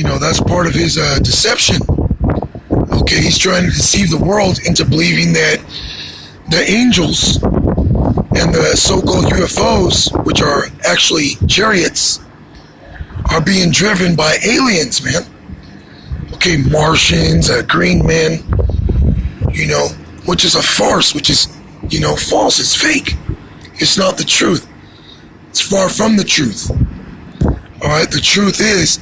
That's part of his deception. Okay, he's trying to deceive the world into believing that the angels and the so-called UFOs, which are actually chariots, are being driven by aliens, man. Okay, Martians, green men, which is a farce, which is, false. It's fake. It's not the truth. It's far from the truth. All right, the truth is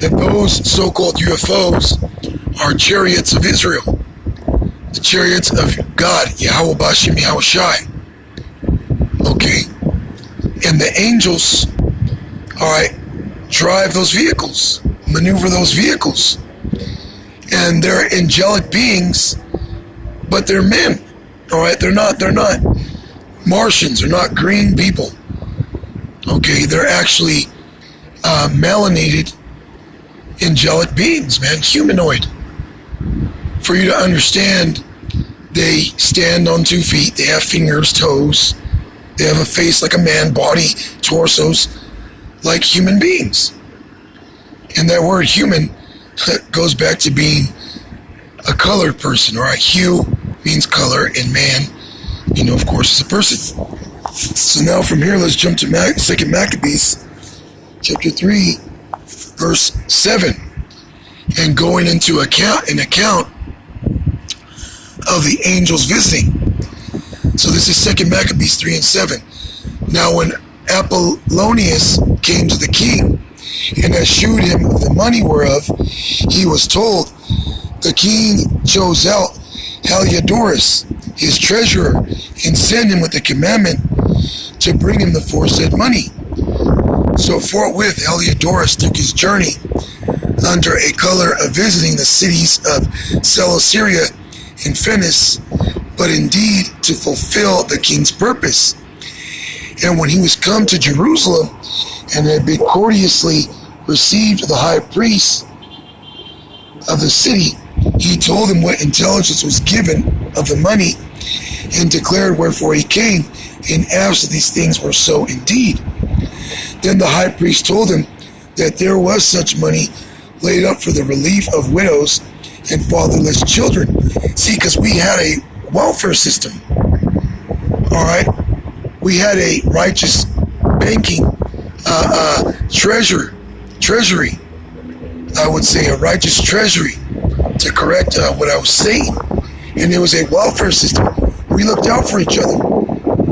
that those so-called UFOs are chariots of Israel, the chariots of God, Yahweh Bashim Yahushai. Okay, and the angels, all right, drive those vehicles, maneuver those vehicles, and they're angelic beings, but they're men. All right, they're not Martians. They're not green people. Okay, they're actually melanated angelic beings, man, humanoid. For you to understand, they stand on 2 feet. They have fingers, toes. They have a face like a man, body, torsos like human beings. And that word human goes back to being a colored person. All right, hue means color, and man, of course, is a person. So now from here, let's jump to 2 Maccabees, chapter 3, verse 7, and going into an account of the angels visiting. So this is 2 Maccabees 3 and 7. Now when Apollonius came to the king and eschewed him the money whereof he was told, the king chose out Heliodorus, his treasurer, and sent him with the commandment to bring him the foresaid money. So forthwith Heliodorus took his journey under a color of visiting the cities of Celesyria and Phenice, but indeed to fulfill the king's purpose. And when he was come to Jerusalem and had been courteously received the high priest of the city, he told him what intelligence was given of the money, and declared wherefore he came, and asked if these things were so indeed. Then the high priest told him that there was such money laid up for the relief of widows and fatherless children. See, because we had a welfare system, all right? We had a righteous banking treasury. I would say a righteous treasury, to correct what I was saying. And there was a welfare system. We looked out for each other,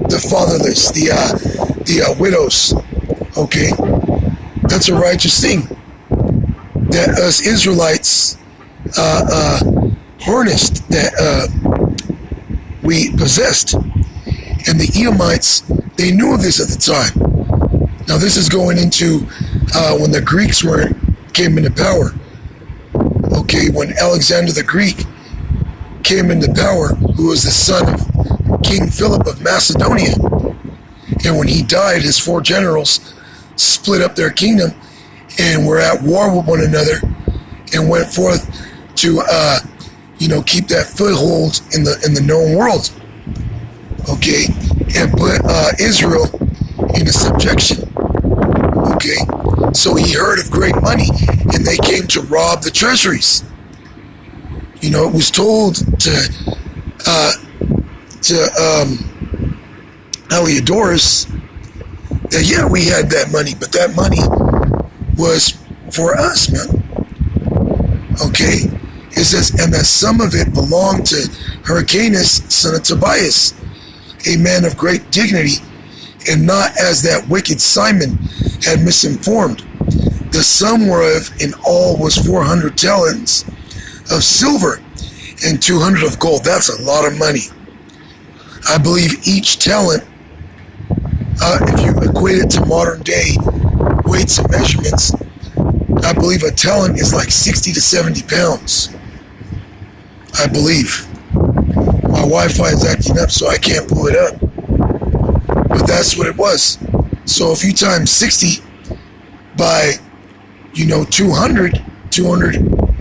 the fatherless, the widows. Okay, that's a righteous thing that us Israelites harnessed, that we possessed. And the Edomites, they knew of this at the time. Now this is going into when the Greeks came into power. Okay, when Alexander the Greek came into power, who was the son of King Philip of Macedonia. And when he died, his 4 generals split up their kingdom and were at war with one another, and went forth to keep that foothold in the known world. Okay, and put Israel into subjection. Okay, so he heard of great money, and they came to rob the treasuries. It was told to Heliodorus that we had that money, but that money was for us, man. Okay, it says, and that some of it belonged to Hyrcanus, son of Tobias, a man of great dignity, and not as that wicked Simon had misinformed. The sum whereof in all was 400 talents of silver and 200 of gold. That's a lot of money. I believe each talent, if you equate it to modern day weights and measurements, I believe a talent is like 60 to 70 pounds. I believe. My Wi-Fi is acting up, so I can't pull it up. But that's what it was. So if you times 60 by, 200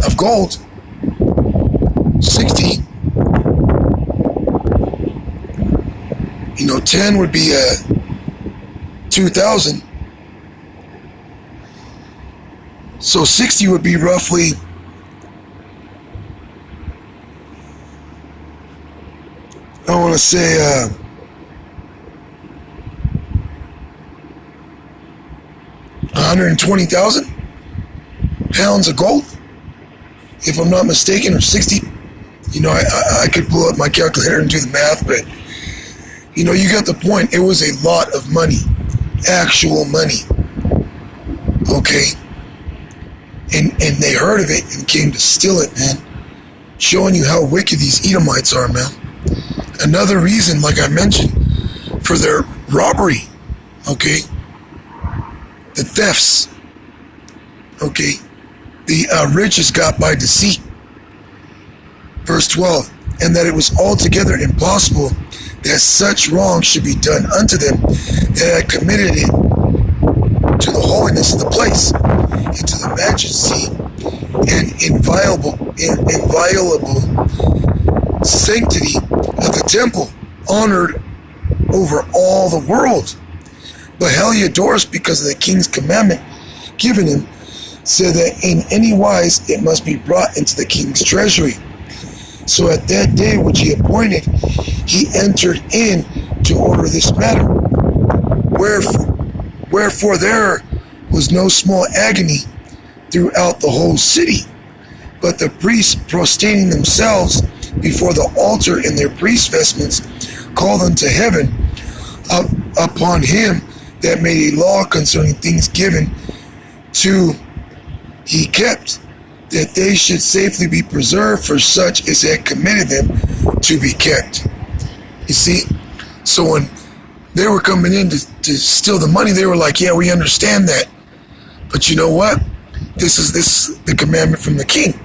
of gold, 60, 10 would be 2,000. So 60 would be roughly, I want to say, 120,000 pounds of gold, if I'm not mistaken, or 60. I could pull up my calculator and do the math, but you got the point. It was a lot of money, actual money. Okay, and they heard of it and came to steal it, man. Showing you how wicked these Edomites are, man. Another reason, like I mentioned, for their robbery. Okay, the thefts. Okay, the riches got by deceit. Verse 12, and that it was altogether impossible that such wrong should be done unto them that had committed it to the holiness of the place, and to the majesty and inviolable sanctity of the temple, honored over all the world. But Heliodorus, because of the king's commandment given him, said that in any wise it must be brought into the king's treasury. So at that day which he appointed, he entered in to order this matter. Wherefore there was no small agony throughout the whole city, but the priests prostrating themselves before the altar in their priest vestments called unto heaven upon him that made a law concerning things given to he kept, that they should safely be preserved for such as had committed them to be kept. You see, so when they were coming in to steal the money, they were like, yeah, we understand that, but you know what? This is the commandment from the king.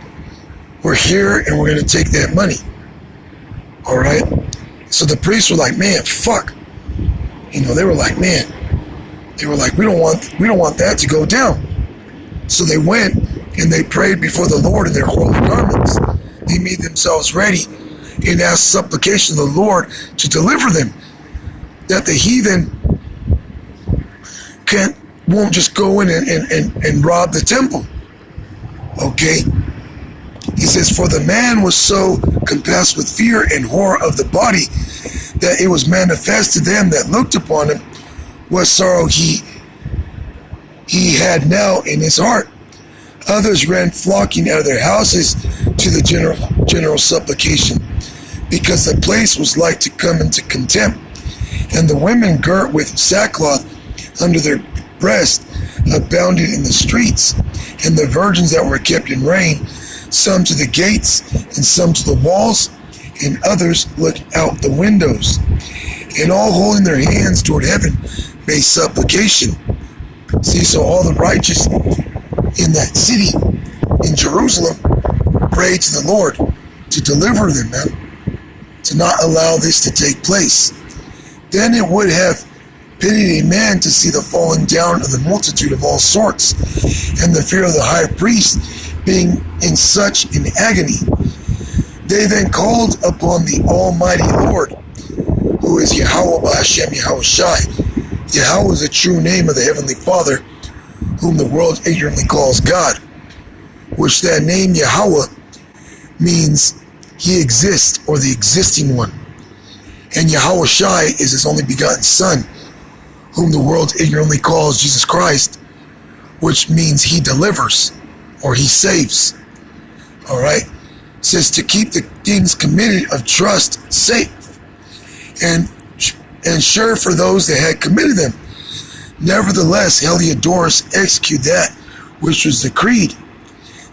We're here and we're going to take that money. All right. So the priests were like, man, fuck. They were like, man. They were like, we don't want that to go down. So they went and they prayed before the Lord in their holy garments. They made themselves ready and asked supplication of the Lord to deliver them, that the heathen won't just go in and rob the temple. Okay? He says, for the man was so compassed with fear and horror of the body that it was manifest to them that looked upon him what sorrow he had now in his heart. Others ran flocking out of their houses to the general supplication, because the place was like to come into contempt. And the women girt with sackcloth under their breast abounded in the streets, and the virgins that were kept in reign, some to the gates, and some to the walls, and others looked out the windows, and all holding their hands toward heaven made supplication. See, so all the righteous in that city, in Jerusalem, prayed to the Lord to deliver them, man, to not allow this to take place. Then it would have pitied a man to see the falling down of the multitude of all sorts, and the fear of the high priest being in such an agony. They then called upon the Almighty Lord, who is Yahweh B'Hashem Yahushai. Yahweh is the true name of the Heavenly Father, whom the world ignorantly calls God, which that name Yahweh means he exists, or the existing one. And Yahushai is his only begotten Son, whom the world ignorantly calls Jesus Christ, which means he delivers, or he saves. All right? It says to keep the things committed of trust safe, and sure for those that had committed them. Nevertheless, Heliodorus executed that which was decreed.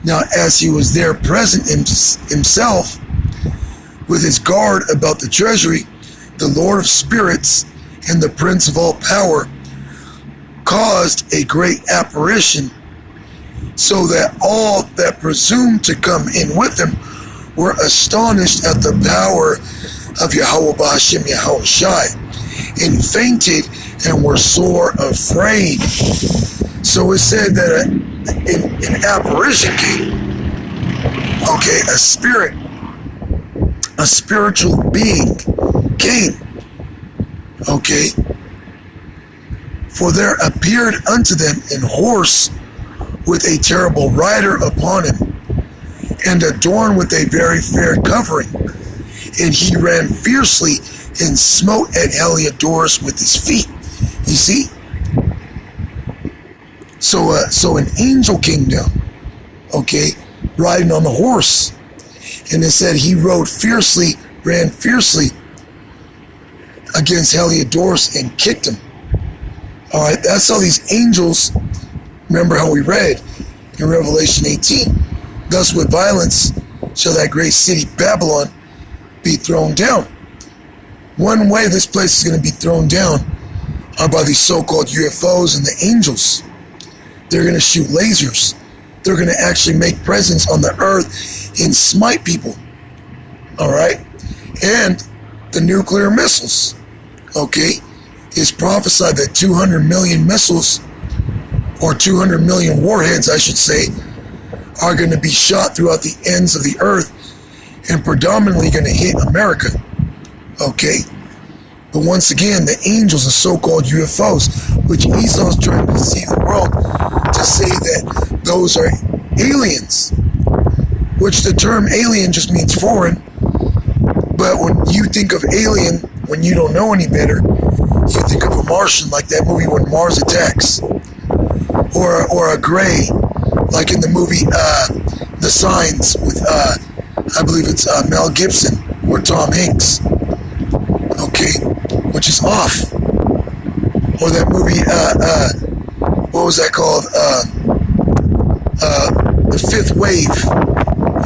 Now, as he was there present himself with his guard about the treasury, the Lord of spirits and the Prince of all power caused a great apparition, so that all that presumed to come in with him were astonished at the power of Yahweh B'Hashem Yahushai, and fainted and were sore afraid. So it said that an apparition came. Okay, a spiritual being came. Okay. For there appeared unto them an horse with a terrible rider upon him, and adorned with a very fair covering. And he ran fiercely and smote at Heliodorus with his feet. You see? So an angel came down, okay, riding on the horse. And it said he rode fiercely, ran fiercely against Heliodorus and kicked him. All right, that's how these angels, remember how we read in Revelation 18, thus with violence shall that great city Babylon be thrown down. One way this place is going to be thrown down are by these so-called UFOs and the angels. They're going to shoot lasers. They're going to actually make presence on the earth and smite people. All right? And the nuclear missiles, okay? It's prophesied that 200 million missiles, or 200 million warheads, I should say, are going to be shot throughout the ends of the earth and predominantly going to hit America. Okay? But once again, the angels are so-called UFOs, which Esau is trying to deceive the world to say that those are aliens, which the term alien just means foreign. But when you think of alien, when you don't know any better, you think of a Martian, like that movie When Mars Attacks, or a gray, like in the movie The Signs with I believe it's Mel Gibson or Tom Hanks, okay, which is off. Or that movie, what was that called? The Fifth Wave.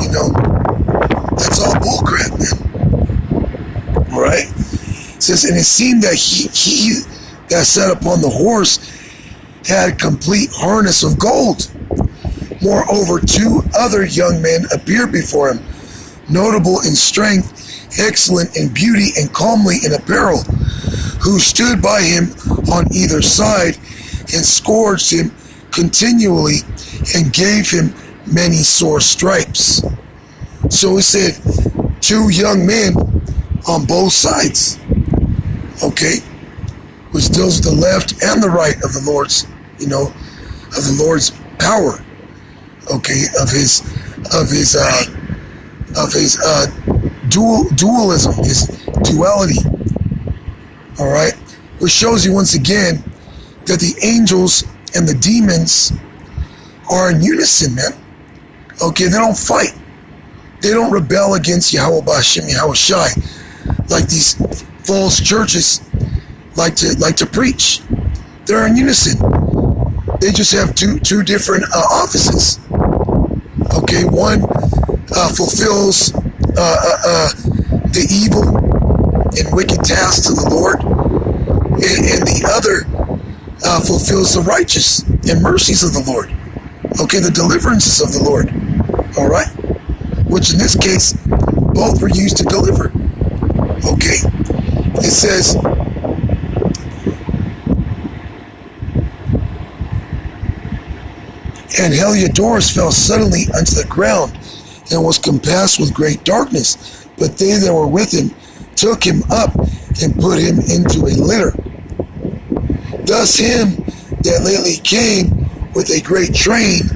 You know, that's all bullcrap, man. All right. It says, and it seemed that he that sat upon the horse had complete harness of gold. Moreover, two other young men appeared before him, notable in strength, excellent in beauty, and comely in apparel, who stood by him on either side and scourged him continually and gave him many sore stripes. So it said two young men on both sides, okay, which deals with the left and the right of the Lord's, you know, of the Lord's power, okay, of his dualism, his duality. All right, which shows you once again that the angels and the demons are in unison, man. Okay, they don't fight. They don't rebel against Yahweh B'Hashem Yahweh Shai like these false churches like to preach. They're in unison. They just have two different offices. Okay, one fulfills the evil and wicked tasks of the Lord, and the other fulfills the righteous and mercies of the Lord. Okay, the deliverances of the Lord. All right, which in this case, both were used to deliver. Okay, it says, and Heliodorus fell suddenly unto the ground and was compassed with great darkness. But they that were with him took him up and put him into a litter. Thus him that lately came with a great train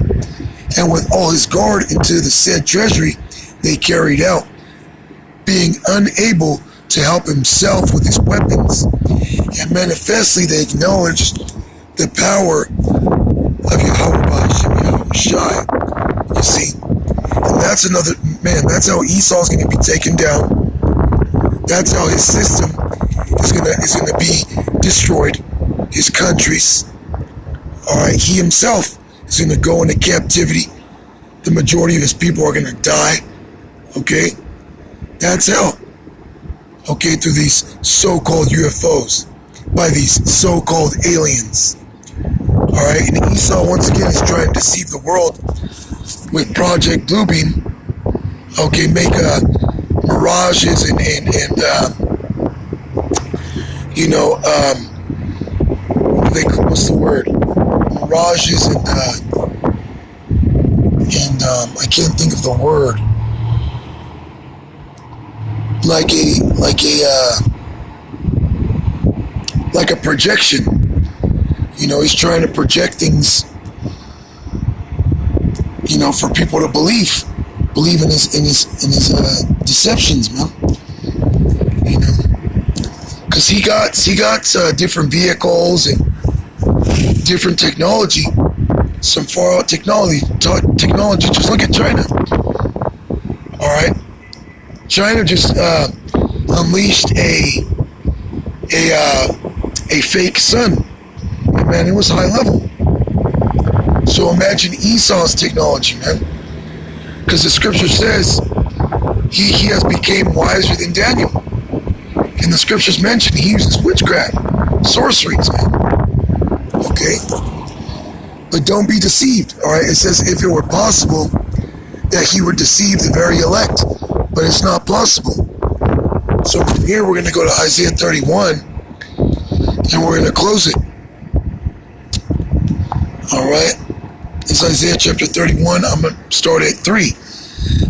and with all his guard into the said treasury they carried out, being unable to help himself with his weapons. And manifestly they acknowledged the power of Yahweh B'Hashem Yahweh Shai. You see? And that's another, man, that's how Esau's going to be taken down. That's how his system is going to be destroyed. His countries. All right, he himself is going to go into captivity. The majority of his people are going to die. Okay? That's how. Okay, through these so-called UFOs. By these so-called aliens. All right, and Esau once again is trying to deceive the world with Project Bluebeam. Okay, make mirages and you know, what's the word? Mirages and I can't think of the word. Like a projection. You know, he's trying to project things for people to believe in his deceptions, man. Because he got different vehicles and different technology, some far out technology. Just look at China. All right, China just unleashed a fake sun, and man, it was high level. So imagine Esau's technology, man, because the scripture says he has become wiser than Daniel. And the scriptures mention he uses witchcraft, sorceries, man. Okay? But don't be deceived, all right? It says if it were possible that he would deceive the very elect, but it's not possible. So from here, we're going to go to Isaiah 31, and we're going to close it. All right? It's Isaiah chapter 31. I'm going to start at 3.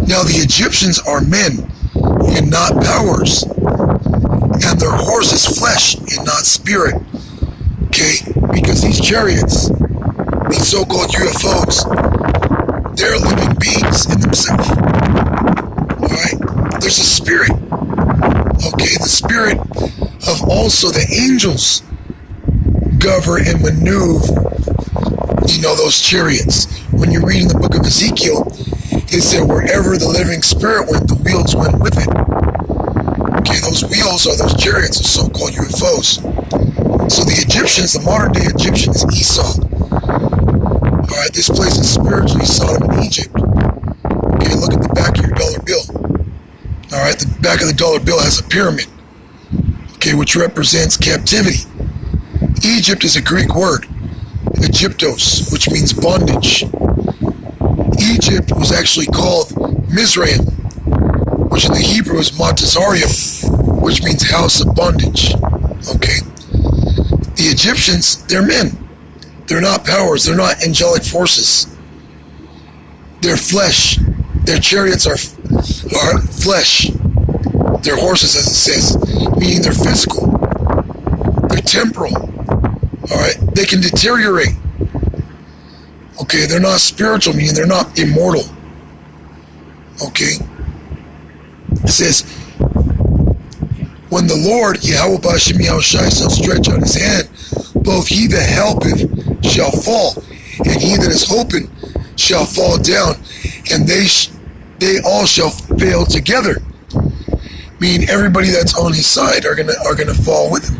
Now the Egyptians are men and not powers, and their horse is flesh and not spirit. Okay? Because these chariots, these so-called UFOs, they're living beings in themselves. Alright? There's a spirit. Okay? The spirit of also the angels govern and maneuver, those chariots. When you read in the book of Ezekiel, it said wherever the living spirit went, the wheels went with it. Okay, those wheels are those chariots, the so-called UFOs. So the Egyptians, the modern day Egyptian is Esau. Alright, this place is spiritually Sodom and Egypt. Okay, look at the back of your dollar bill. Alright, the back of the dollar bill has a pyramid. Okay, which represents captivity. Egypt is a Greek word, Egyptos, which means bondage. Egypt was actually called Mizraim, which in the Hebrew is Matazarium, which means house of bondage. Okay? The Egyptians, they're men. They're not powers. They're not angelic forces. They're flesh. Their chariots are flesh. Their horses, as it says, meaning they're physical. They're temporal. Alright? They can deteriorate. Okay? They're not spiritual, meaning they're not immortal. Okay? It says, when the Lord, Yahweh B'Shem Yahushai, shall stretch out his hand, both he that helpeth shall fall, and he that is hoping shall fall down, and they all shall fail together. Meaning everybody that's on his side are gonna fall with him.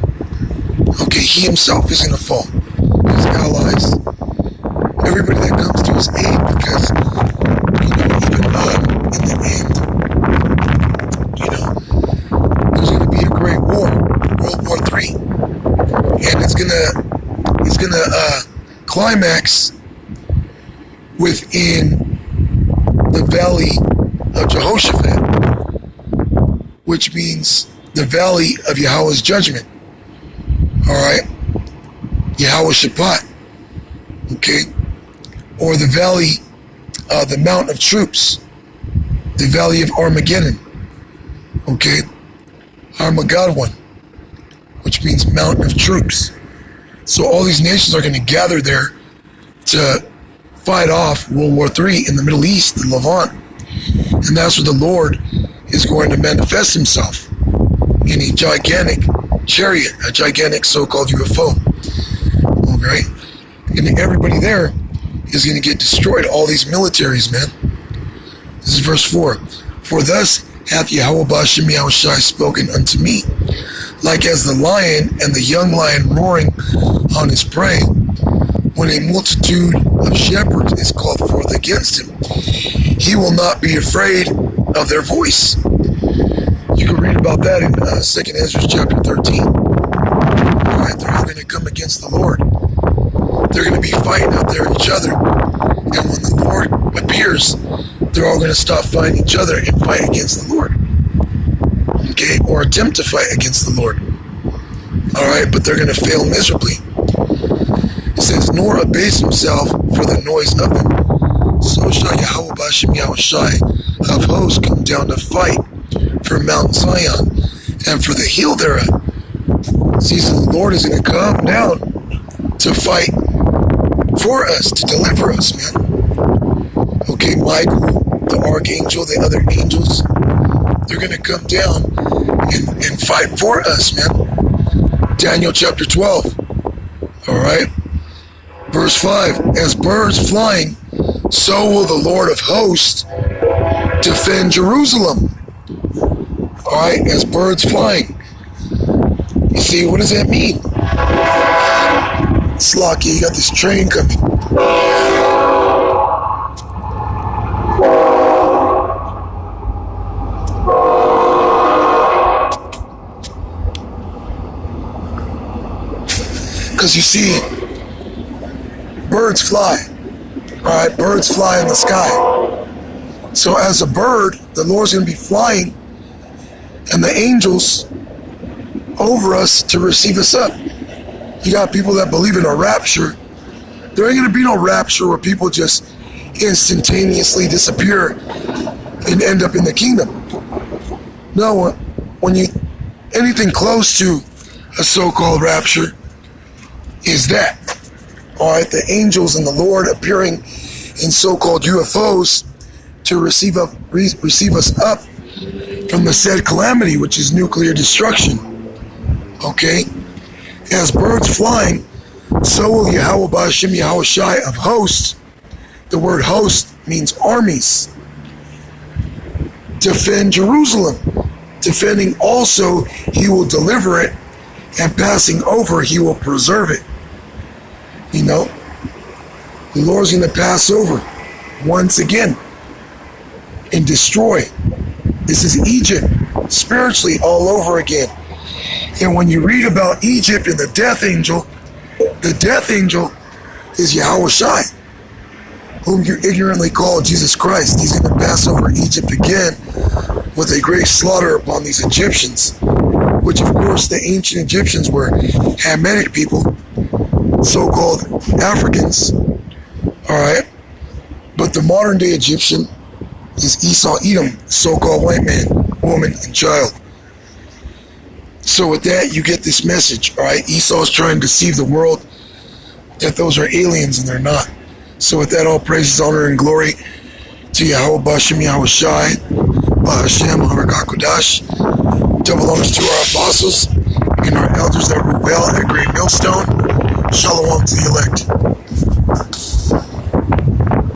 Okay, he himself is gonna fall. His allies, everybody that comes to his aid, because even in the end, there's gonna be a great war, World War III, and it's gonna climax within the valley of Jehoshaphat, which means the valley of Yahweh's judgment. Alright? Yahweh Shabbat. Okay? Or the valley, the Mount of Troops. The valley of Armageddon. Okay? Armageddon, which means Mountain of Troops. So all these nations are going to gather there to fight off World War III in the Middle East, the Levant. And that's where the Lord is going to manifest himself in a gigantic chariot, a gigantic so-called UFO. Alright? And everybody there is going to get destroyed, all these militaries, man. This is verse 4. For thus hath Yahweh B'Shem Yahushai spoken unto me, like as the lion and the young lion roaring on his prey, when a multitude of shepherds is called forth against him. He will not be afraid of their voice. You can read about that in 2 Ezra chapter 13. Alright, they're all going to come against the Lord. They're going to be fighting out there each other. And when the Lord appears, they're all going to stop fighting each other and fight against the Lord. Okay? Or attempt to fight against the Lord. Alright, but they're going to fail miserably. It says, nor abase himself for the noise of them. So shall Yahweh B'Shem Yahushai of hosts come down to fight for Mount Zion and for the hill thereof. See, so the Lord is going to come down to fight for us, to deliver us, man. Okay, Michael, the archangel, the other angels, they're going to come down and fight for us, man. Daniel chapter 12. All right. Verse 5. As birds flying, so will the Lord of hosts defend Jerusalem. All right. As birds flying. You see, what does that mean? Slocky, you got this train coming. Because you see, birds fly. All right, birds fly in the sky. So as a bird, the Lord's going to be flying, and the angels over us to receive us up. You got people that believe in a rapture. There ain't going to be no rapture where people just instantaneously disappear and end up in the kingdom. No, when you anything close to a so-called rapture is that. All right, the angels and the Lord appearing in so-called UFOs to receive us up from the said calamity, which is nuclear destruction. Okay? As birds flying, so will Yahweh Ba'ashem Yahweh Shai of hosts. The word host means armies. Defend Jerusalem. Defending also, he will deliver it, and passing over, he will preserve it. You know, the Lord's going to pass over once again and destroy. This is Egypt, spiritually all over again. And when you read about Egypt and the death angel is Yahweh Shai, whom you ignorantly call Jesus Christ. He's going to pass over Egypt again with a great slaughter upon these Egyptians, which of course the ancient Egyptians were Hamitic people, so-called Africans, all right? But the modern day Egyptian is Esau, Edom, so-called white man, woman, and child. So with that, you get this message, all right? Esau's trying to deceive the world that those are aliens, and they're not. So with that, all praises, honor, and glory to Yahweh Ba'ashem Yahweh Shai, Ba'ashem HaRakakodash. Double honors to our apostles and our elders that rebel at Great Millstone. Shalom to the elect.